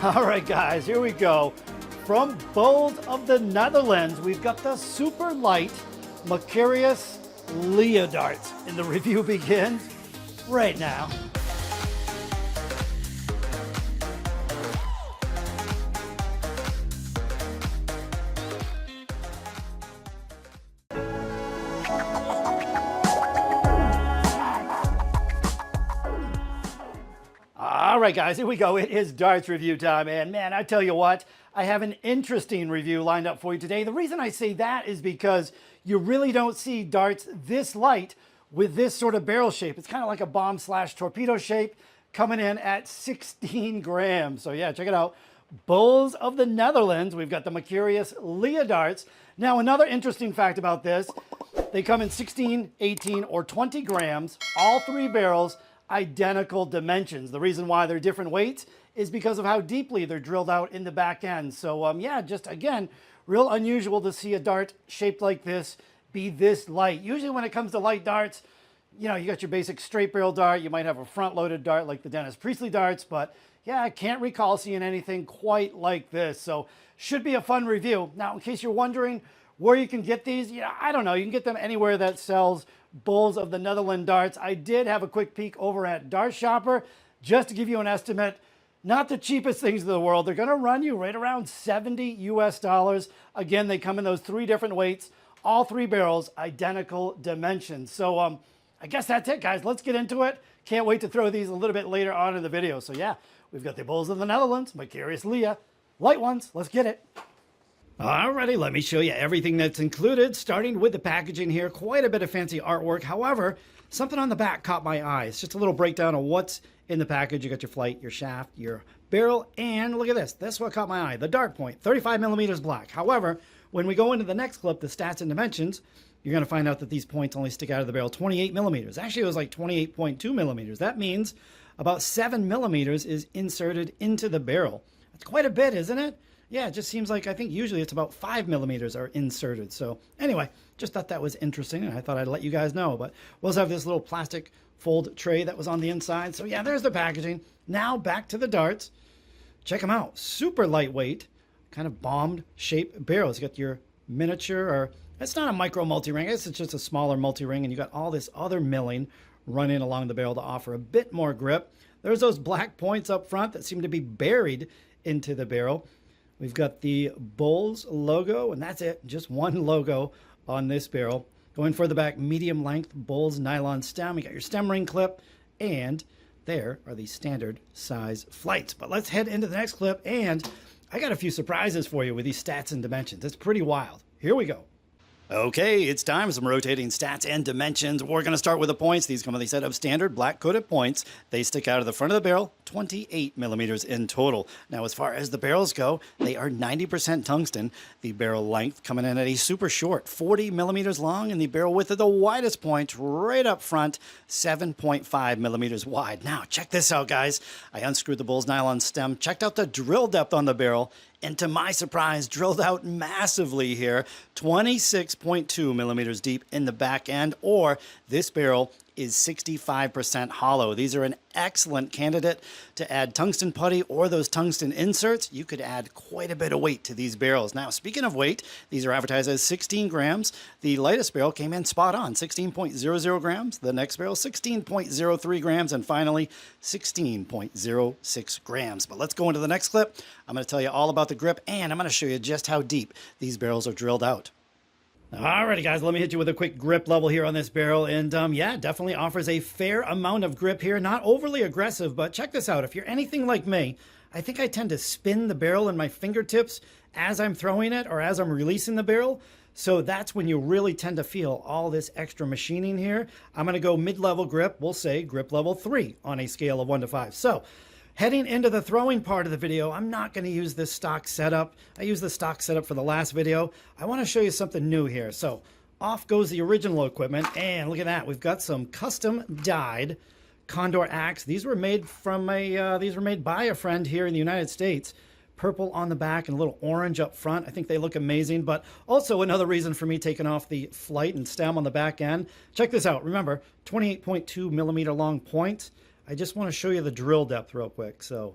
All right, guys, here we go. From Bulls of the Netherlands, we've got the super light Mercurius LIA darts. And the review begins right now. All right, guys, here we go. It is darts review time, and man, I tell you what, I have an interesting review lined up for you today. The reason I say that is because you really don't see darts this light with this sort of barrel shape. It's kind of like a bomb/torpedo shape coming in at 16 grams. So yeah, check it out. Bulls of the Netherlands. We've got the Mercurius LIA darts. Now, another interesting fact about this, they come in 16, 18, or 20 grams, all three barrels, identical dimensions. The reason why they're different weights is because of how deeply they're drilled out in the back end. So yeah, just again, real unusual to see a dart shaped like this be this light. Usually when it comes to light darts, you know, you got your basic straight barrel dart, you might have a front loaded dart like the Dennis Priestley darts, but yeah, I can't recall seeing anything quite like this. So should be a fun review. Now, in case you're wondering where you can get these, yeah, I don't know, you can get them anywhere that sells Bulls of the Netherlands darts. I did have a quick peek over at Dart Shopper just to give you an estimate. Not the cheapest things in the world. They're going to run you right around 70 US dollars. Again, they come in those three different weights, all three barrels, identical dimensions. So I guess that's it, guys. Let's get into it. Can't wait to throw these a little bit later on in the video. So yeah, we've got the Bulls of the Netherlands, Mercurius LIA, light ones. Let's get it. Alrighty, let me show you everything that's included, starting with the packaging here. Quite a bit of fancy artwork. However, something on the back caught my eye. It's just a little breakdown of what's in the package. You got your flight, your shaft, your barrel, and look at this. That's what caught my eye. The dart point, 35 millimeters black. However, when we go into the next clip, the stats and dimensions, you're going to find out that these points only stick out of the barrel 28 millimeters. Actually, it was like 28.2 millimeters. That means about 7 millimeters is inserted into the barrel. That's quite a bit, isn't it? Yeah, it just seems like, I think usually it's about 5 millimeters are inserted. So anyway, just thought that was interesting, and I thought I'd let you guys know. But we also have this little plastic fold tray that was on the inside. So yeah, there's the packaging. Now back to the darts. Check them out. Super lightweight, kind of bombed shaped barrels. You got your miniature, or it's not a micro multi-ring. I guess it's just a smaller multi-ring, and you got all this other milling running along the barrel to offer a bit more grip. There's those black points up front that seem to be buried into the barrel. We've got the Bulls logo, and that's it. Just one logo on this barrel. Going further back, medium length Bulls nylon stem. You got your stem ring clip, and there are the standard size flights. But let's head into the next clip, and I got a few surprises for you with these stats and dimensions. It's pretty wild. Here we go. Okay, it's time for some rotating stats and dimensions. We're going to start with the points. These come with a set of standard black-coated points. They stick out of the front of the barrel, 28 millimeters in total. Now, as far as the barrels go, they are 90% tungsten. The barrel length coming in at a super short, 40 millimeters long, and the barrel width of the widest point right up front, 7.5 millimeters wide. Now, check this out, guys. I unscrewed the Bulls nylon stem, checked out the drill depth on the barrel, and to my surprise, drilled out massively here, 26.2 millimeters deep in the back end, or this barrel is 65% hollow. These are an excellent candidate to add tungsten putty or those tungsten inserts. You could add quite a bit of weight to these barrels. Now, speaking of weight, these are advertised as 16 grams. The lightest barrel came in spot on, 16.00 grams. The next barrel, 16.03 grams. And finally, 16.06 grams. But let's go into the next clip. I'm going to tell you all about the grip, and I'm going to show you just how deep these barrels are drilled out. Alrighty, guys, let me hit you with a quick grip level here on this barrel. And yeah, definitely offers a fair amount of grip here. Not overly aggressive, but check this out. If you're anything like me, I think I tend to spin the barrel in my fingertips as I'm throwing it or as I'm releasing the barrel. So that's when you really tend to feel all this extra machining here. I'm going to go mid-level grip. We'll say grip level 3 on a scale of 1 to 5. So heading into the throwing part of the video, I'm not going to use this stock setup. I used the stock setup for the last video. I want to show you something new here. So off goes the original equipment, and look at that. We've got some custom dyed Condor axe. These were made from these were made by a friend here in the United States. Purple on the back and a little orange up front. I think they look amazing, but also another reason for me taking off the flight and stem on the back end. Check this out. Remember, 28.2 millimeter long point. I just want to show you the drill depth real quick. So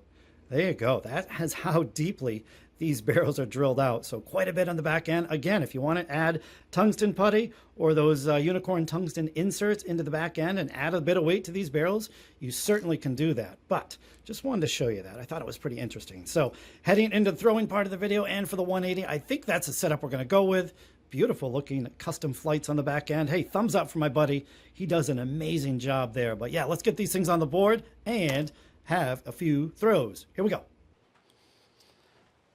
There you go. That is how deeply these barrels are drilled out. So quite a bit on the back end. Again, if you want to add tungsten putty or those unicorn tungsten inserts into the back end and add a bit of weight to these barrels, you certainly can do that. But just wanted to show you that. I thought it was pretty interesting. So heading into the throwing part of the video and for the 180, I think that's the setup we're going to go with. Beautiful looking custom flights on the back end. Hey, thumbs up for my buddy. He does an amazing job there. But yeah, let's get these things on the board and have a few throws. Here we go.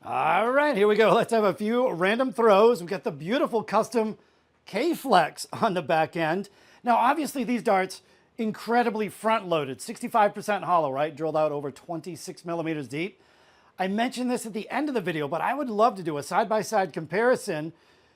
All right, here we go. Let's have a few random throws. We've got the beautiful custom K-Flex on the back end. Now, obviously, these darts, incredibly front-loaded, 65% hollow, right? Drilled out over 26 millimeters deep. I mentioned this at the end of the video, but I would love to do a side-by-side comparison,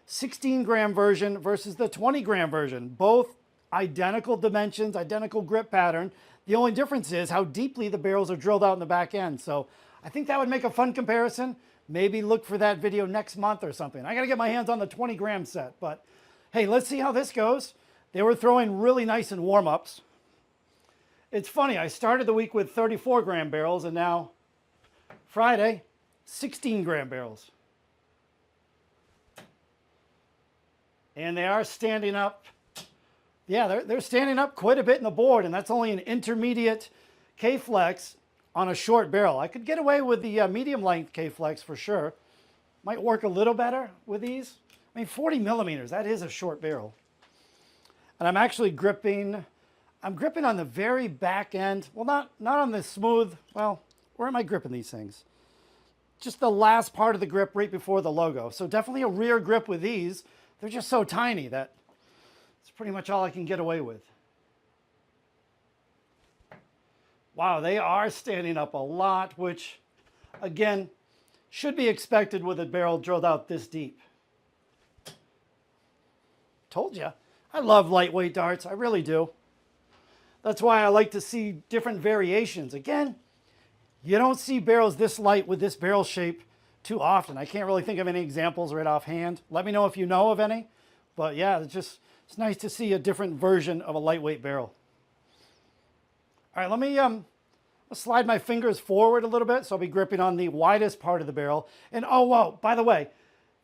16-gram version versus the 20-gram version. Both identical dimensions, identical grip pattern. The only difference is how deeply the barrels are drilled out in the back end. So I think that would make a fun comparison. Maybe look for that video next month or something. I got to get my hands on the 20-gram set. But hey, let's see how this goes. They were throwing really nice in warm-ups. It's funny, I started the week with 34-gram barrels, and now Friday, 16-gram barrels. And they are standing up. Yeah, they're standing up quite a bit in the board, and that's only an intermediate K-Flex on a short barrel. I could get away with the medium length K-Flex for sure. Might work a little better with these. I mean, 40 millimeters, that is a short barrel. And I'm actually gripping, I'm gripping on the very back end. Well, not on the smooth, well, where am I gripping these things? Just the last part of the grip right before the logo. So definitely a rear grip with these. They're just so tiny that it's pretty much all I can get away with. Wow, they are standing up a lot, which, again, should be expected with a barrel drilled out this deep. Told you, I love lightweight darts. I really do. That's why I like to see different variations. Again, you don't see barrels this light with this barrel shape too often. I can't really think of any examples right offhand. Let me know if you know of any. But yeah, it's nice to see a different version of a lightweight barrel. All right, let me slide my fingers forward a little bit, so I'll be gripping on the widest part of the barrel. And oh, wow, by the way,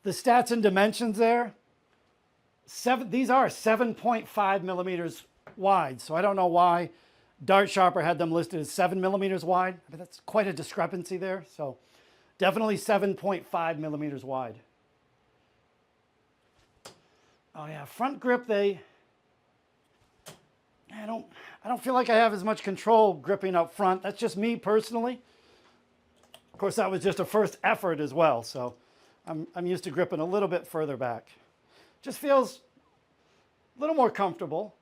the stats and dimensions there, these are 7.5 millimeters wide. So I don't know why Dart Sharper had them listed as 7 millimeters wide. I mean, that's quite a discrepancy there. So definitely 7.5 millimeters wide. Oh yeah, front grip, I don't feel like I have as much control gripping up front. That's just me personally. Of course, that was just a first effort as well, so I'm used to gripping a little bit further back. Just feels a little more comfortable.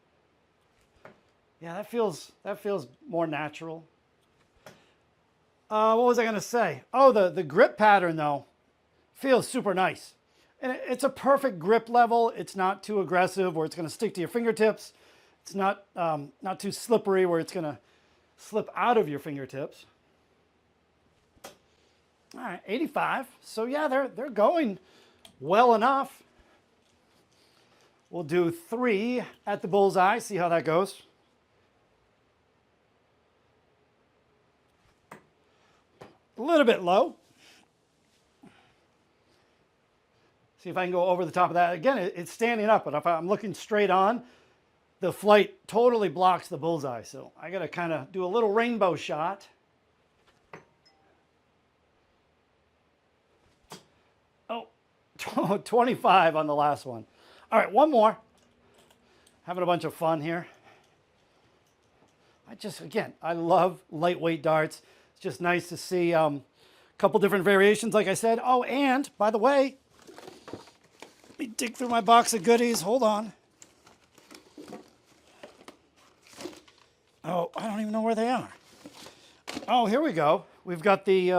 Yeah, that feels more natural. What was I going to say? Oh, the grip pattern, though, feels super nice. And it's a perfect grip level. It's not too aggressive where it's going to stick to your fingertips. It's not too slippery where it's going to slip out of your fingertips. All right, 85. So yeah, they're going well enough. We'll do 3 at the bullseye, see how that goes. A little bit low. See if I can go over the top of that. Again, it's standing up, but if I'm looking straight on, the flight totally blocks the bullseye. So I got to kind of do a little rainbow shot. Oh, 25 on the last one. All right, one more. Having a bunch of fun here. I love lightweight darts. It's just nice to see a couple different variations, like I said. Oh, and by the way, let me dig through my box of goodies. Hold on. Oh, I don't even know where they are. Oh, here we go. We've got the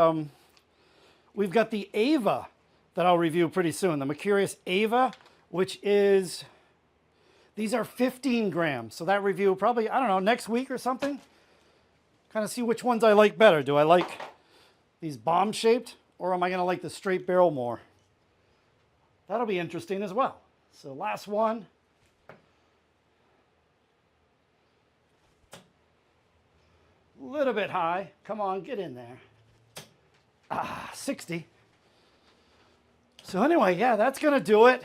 Ava that I'll review pretty soon. The Mercurious Ava, which is, these are 15 grams. So that review probably, I don't know, next week or something. Kind of see which ones I like better. Do I like these bomb-shaped, or am I going to like the straight barrel more? That'll be interesting as well. So last one. A little bit high. Come on, get in there. 60. So anyway, yeah, that's going to do it.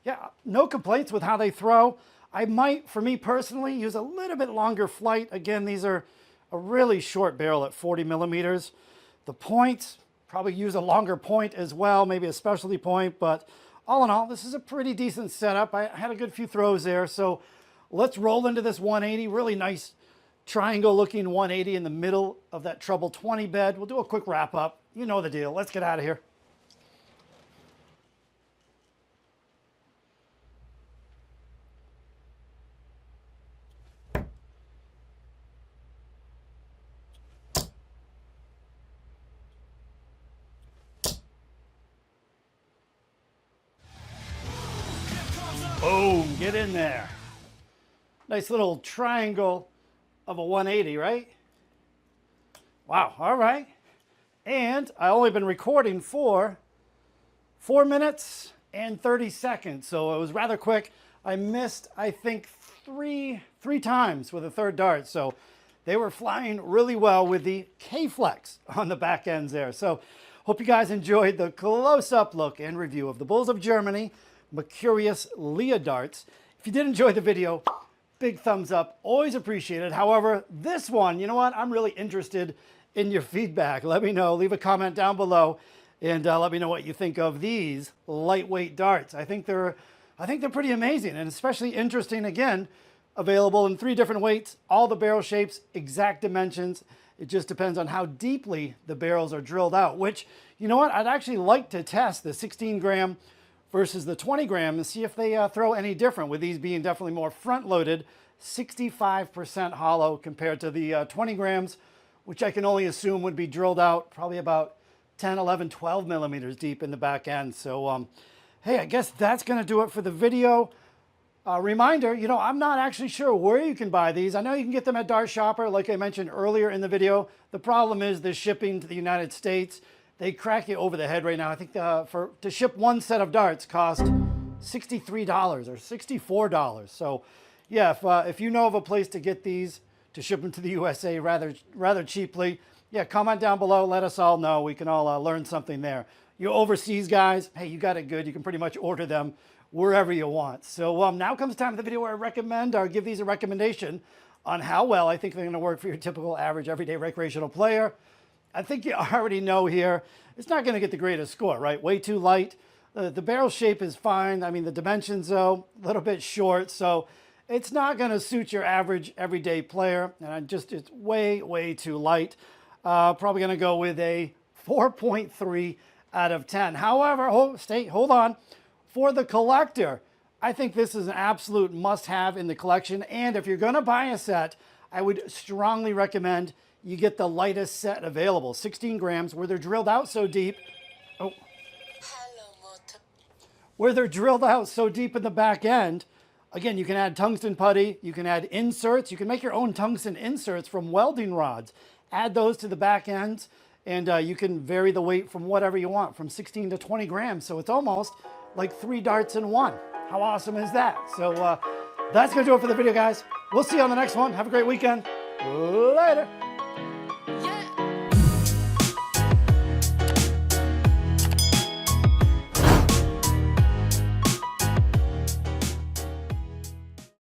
Yeah, no complaints with how they throw. I might, for me personally, use a little bit longer flight. Again, these are a really short barrel at 40 millimeters. The points, probably use a longer point as well, maybe a specialty point, but all in all, this is a pretty decent setup. I had a good few throws there, so let's roll into this 180. Really nice triangle looking 180 in the middle of that treble 20 bed. We'll do a quick wrap up. You know the deal. Let's get out of here. Boom, get in there. Nice little triangle of a 180, right? Wow, all right. And I only been recording for 4 minutes and 30 seconds, so it was rather quick. I missed, I think, three times with a third dart, so they were flying really well with the K-Flex on the back ends there. So hope you guys enjoyed the close-up look and review of the Bulls of Germany Mercurius LIA darts. If you did enjoy the video, big thumbs up, always appreciated. However, this one, you know what? I'm really interested in your feedback. Let me know, leave a comment down below, and let me know what you think of these lightweight darts. I think they're pretty amazing, and especially interesting, again, available in 3 different weights, all the barrel shapes, exact dimensions. It just depends on how deeply the barrels are drilled out, which, you know what? I'd actually like to test the 16 gram versus the 20 gram and see if they throw any different, with these being definitely more front loaded, 65% hollow compared to the 20 grams, which I can only assume would be drilled out probably about 10, 11, 12 millimeters deep in the back end. So, hey, I guess that's going to do it for the video. Reminder, you know, I'm not actually sure where you can buy these. I know you can get them at Dart Shopper, like I mentioned earlier in the video. The problem is the shipping to the United States. They crack you over the head right now. I think to ship 1 set of darts cost $63 or $64. So yeah, if you know of a place to get these to ship them to the USA rather cheaply, yeah, comment down below. Let us all know. We can all learn something there. You overseas guys, hey, you got it good. You can pretty much order them wherever you want. So now comes time for the video where I recommend or give these a recommendation on how well I think they're going to work for your typical average everyday recreational player. I think you already know here, it's not going to get the greatest score, right? Way too light. The barrel shape is fine. I mean, the dimensions, though, a little bit short. So it's not going to suit your average everyday player. And it's way, way too light. Probably going to go with a 4.3 out of 10. However, hold on. For the collector, I think this is an absolute must-have in the collection. And if you're going to buy a set, I would strongly recommend you get the lightest set available, 16 grams, where they're drilled out so deep. Oh. Where they're drilled out so deep in the back end. Again, you can add tungsten putty, you can add inserts, you can make your own tungsten inserts from welding rods. Add those to the back ends, and you can vary the weight from whatever you want, from 16 to 20 grams. So it's almost like 3 darts in one. How awesome is that? So that's going to do it for the video, guys. We'll see you on the next one. Have a great weekend. Later.